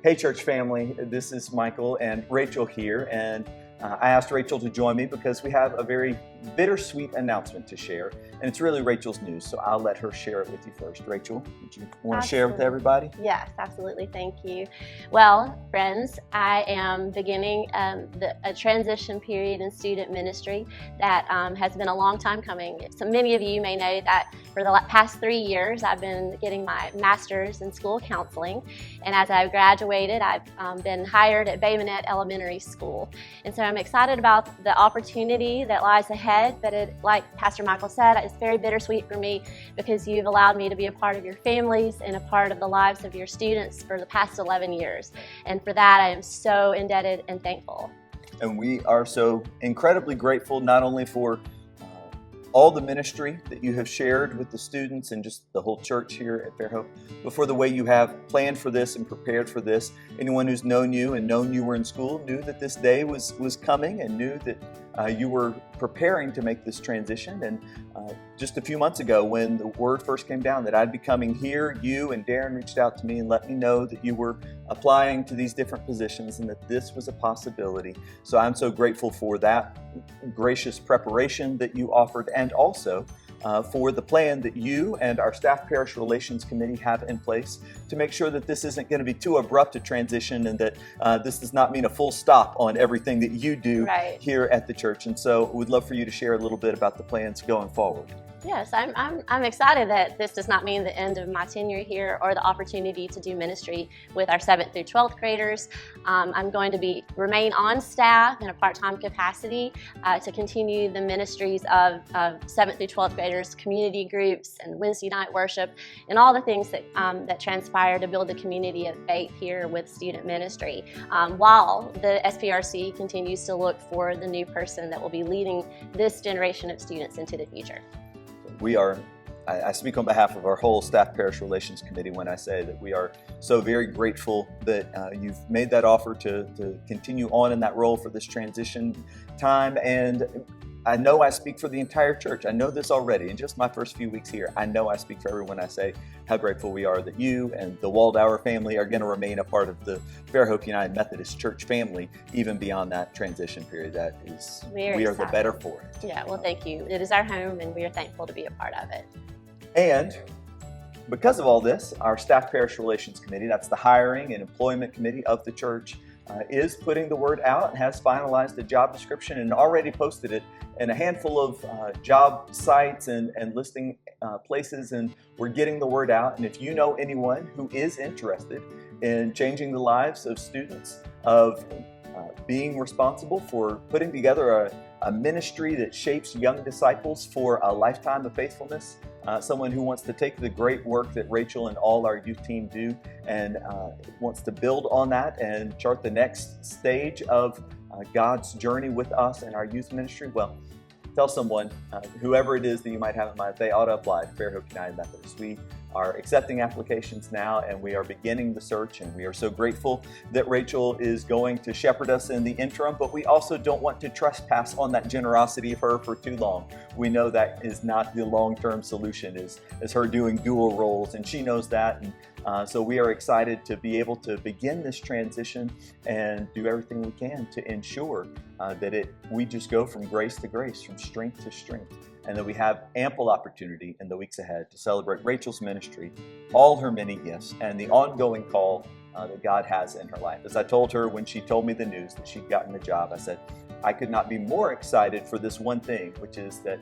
Hey church family, this is Michael and Rachel here, and I asked Rachel to join me because we have a very bittersweet announcement to share, and it's really Rachel's news, so I'll let her share it with you first. Rachel, would you want to share with everybody? Yes, absolutely. Thank you. Well, friends, I am beginning a transition period in student ministry that has been a long time coming. So many of you may know that for the past 3 years, I've been getting my master's in school counseling, and as I've graduated, I've been hired at Bay Minette Elementary School, and so I'm excited about the opportunity that lies ahead, but like Pastor Michael said, it's very bittersweet for me because you've allowed me to be a part of your families and a part of the lives of your students for the past 11 years. And for that, I am so indebted and thankful. And we are so incredibly grateful not only for all the ministry that you have shared with the students and just the whole church here at Fairhope, but for the way you have planned for this and prepared for this. Anyone who's known you and known you were in school knew that this day was coming and knew that you were preparing to make this transition. And just a few months ago, when the word first came down that I'd be coming here, you and Darren reached out to me and let me know that you were applying to these different positions and that this was a possibility. So I'm so grateful for that gracious preparation that you offered, and also for the plan that you and our staff parish relations committee have in place to make sure that this isn't going to be too abrupt a transition and that this does not mean a full stop on everything that you do here at the church. And so we'd love for you to share a little bit about the plans going forward. Yes, I'm excited that this does not mean the end of my tenure here or the opportunity to do ministry with our 7th through 12th graders. I'm going to remain on staff in a part-time capacity to continue the ministries of 7th through 12th graders, community groups, and Wednesday night worship, and all the things that transpire to build the community of faith here with student ministry, while the SPRC continues to look for the new person that will be leading this generation of students into the future. I speak on behalf of our whole staff parish relations committee when I say that we are so very grateful that you've made that offer to continue on in that role for this transition time. And I know I speak for the entire church. I know this already. In just my first few weeks here, I know I speak for everyone when I say how grateful we are that you and the Waldhour family are going to remain a part of the Fairhope United Methodist Church family, even beyond that transition period. That is, we are the better for it. Yeah, well, thank you. It is our home, and we are thankful to be a part of it. And because of all this, our staff parish relations committee, that's the hiring and employment committee of the church, is putting the word out and has finalized a job description and already posted it in a handful of job sites and listing places, and we're getting the word out. And if you know anyone who is interested in changing the lives of students, of being responsible for putting together a ministry that shapes young disciples for a lifetime of faithfulness, someone who wants to take the great work that Rachael and all our youth team do and wants to build on that and chart the next stage of God's journey with us and our youth ministry, well, tell someone, whoever it is that you might have in mind, they ought to apply to Fairhope United Methodist. We are accepting applications now, and we are beginning the search, and we are so grateful that Rachael is going to shepherd us in the interim, but we also don't want to trespass on that generosity of her for too long. We know that is not the long-term solution, is her doing dual roles, and she knows that. And so we are excited to be able to begin this transition and do everything we can to ensure that we just go from grace to grace, from strength to strength, and that we have ample opportunity in the weeks ahead to celebrate Rachel's ministry, all her many gifts, and the ongoing call that God has in her life. As I told her when she told me the news that she'd gotten the job, I said, I could not be more excited for this one thing, which is that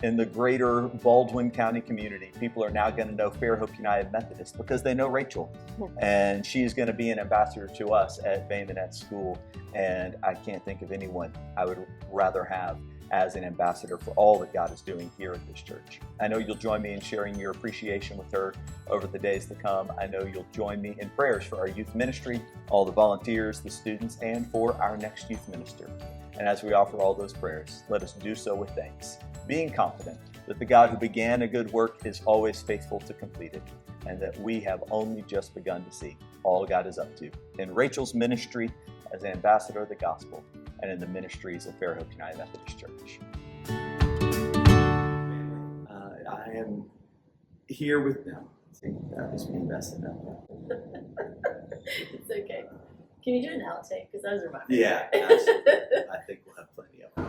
in the greater Baldwin County community, people are now going to know Fairhope United Methodist because they know Rachael. And she's going to be an ambassador to us at Bay Minette School. And I can't think of anyone I would rather have as an ambassador for all that God is doing here at this church. I know you'll join me in sharing your appreciation with her over the days to come. I know you'll join me in prayers for our youth ministry, all the volunteers, the students, and for our next youth minister. And as we offer all those prayers, let us do so with thanks, being confident that the God who began a good work is always faithful to complete it, and that we have only just begun to see all God is up to in Rachel's ministry as an ambassador of the gospel and in the ministries of Fairhope United Methodist Church. I am here with them See, that was me messing up. It's okay. Can you do an outtake? Because those are my favorite. Yeah, absolutely. I think we'll have plenty of them.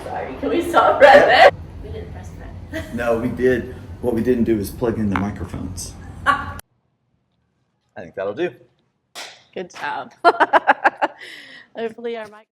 Sorry, can we stop right there? We didn't press that. No, we did. What we didn't do is plug in the microphones. I think that'll do. Good job. Hopefully our mic.